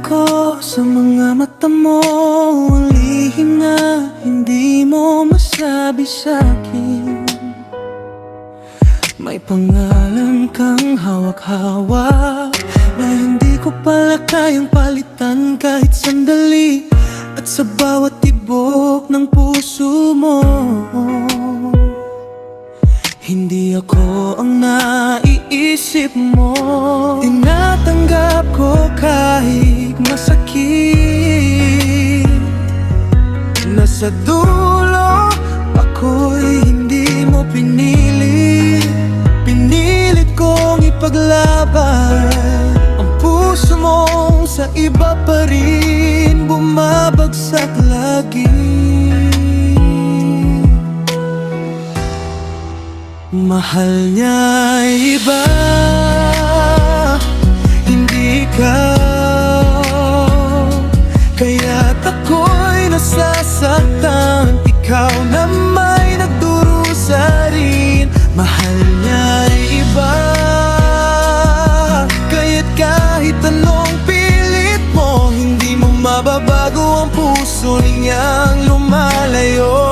ko sa mga mata mo, ang lihim na hindi mo masabi sa'kin. May pangalan kang hawak-hawak na hindi ko pala kayang palitan kahit sandali. At sa bawat tibok ng puso mo, hindi ako ang naiisip mo. Tinatanggap ko kahit masakit, nasa dulo ako'y hindi mo pinili. Pinilit kong ipaglaban ang puso mong sa iba pa rin bumabagsak lagi. Mahal niya iba, hindi ikaw. Kaya't ako'y nasasaktan, ikaw na may nagdurusa rin. Mahal niya iba, kaya't kahit anong pilit mo, hindi mo mababago ang puso niyang lumalayo.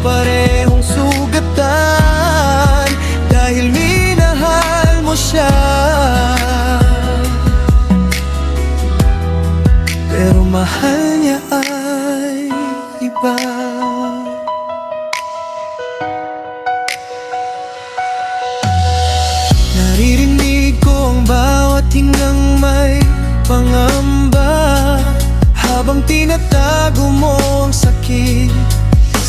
Parehong sugatan dahil minahal mo siya. Pero mahal niya ay iba. Naririnig ko ang bawat hingang may pangamba, habang tinatago mo ang sakit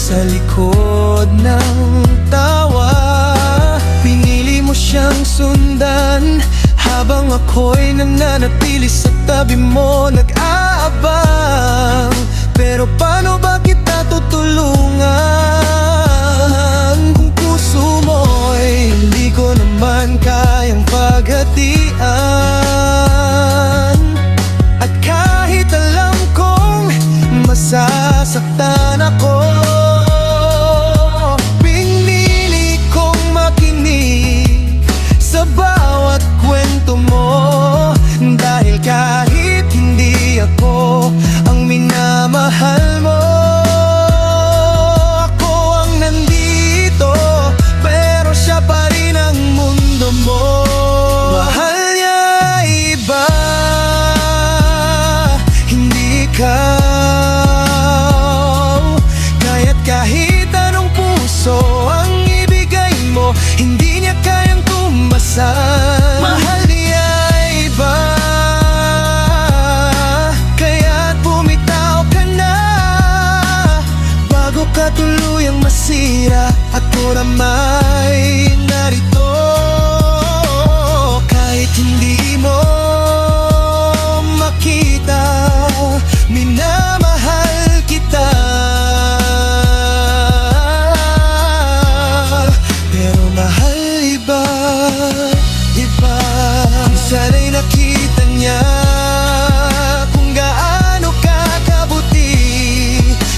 sa likod ng tawa. Pinili mo siyang sundan habang ako'y nananatili sa tabi mo, nag-aabang. Pero paano ba kita tutulungan kung puso mo'y hindi ko naman kayang paghatian? At kahit alam kong masasaktan ako, dahil kahit hindi ako ang minamahal mo, ako ang nandito, pero siya pa rin ang mundo mo. Mahal niya iba, hindi ikaw. Kaya't kahit anong puso ang ibigay mo, hindi niya kayang tumbasan. Mahal tuluyang masira, ako na may narito. Kahit hindi mo makita, minamahal kita. Pero mahal iba, iba. Sana'y nakita niya kung gaano ka kabuti,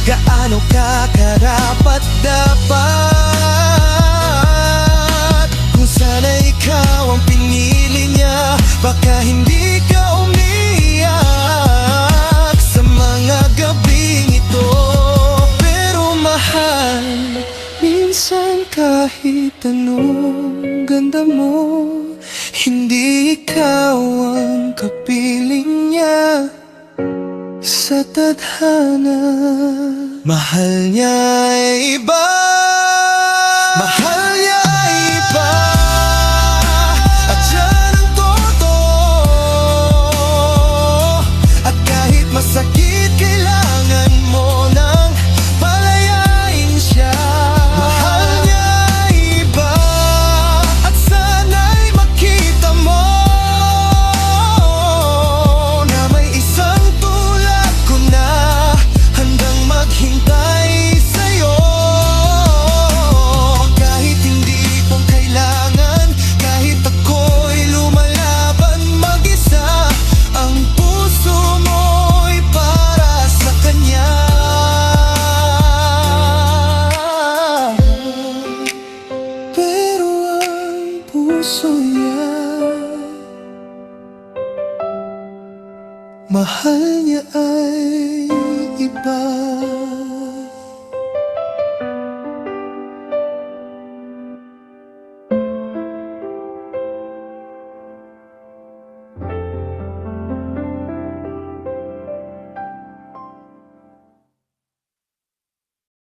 gaano ka karapat-dapat. Kung sana ikaw ang pinili niya, baka hindi ka umiyak sa mga gabing ito. Pero mahal, minsan kahit anong ganda mo, hindi ikaw ang kapiling niya sa tadhana. Mahal niya iba, mahal niya iba. At siya ang totoo. At kahit masakit, kailangan mo nang palayain siya. Mahal niya iba, at sana Mahal niya ay iba.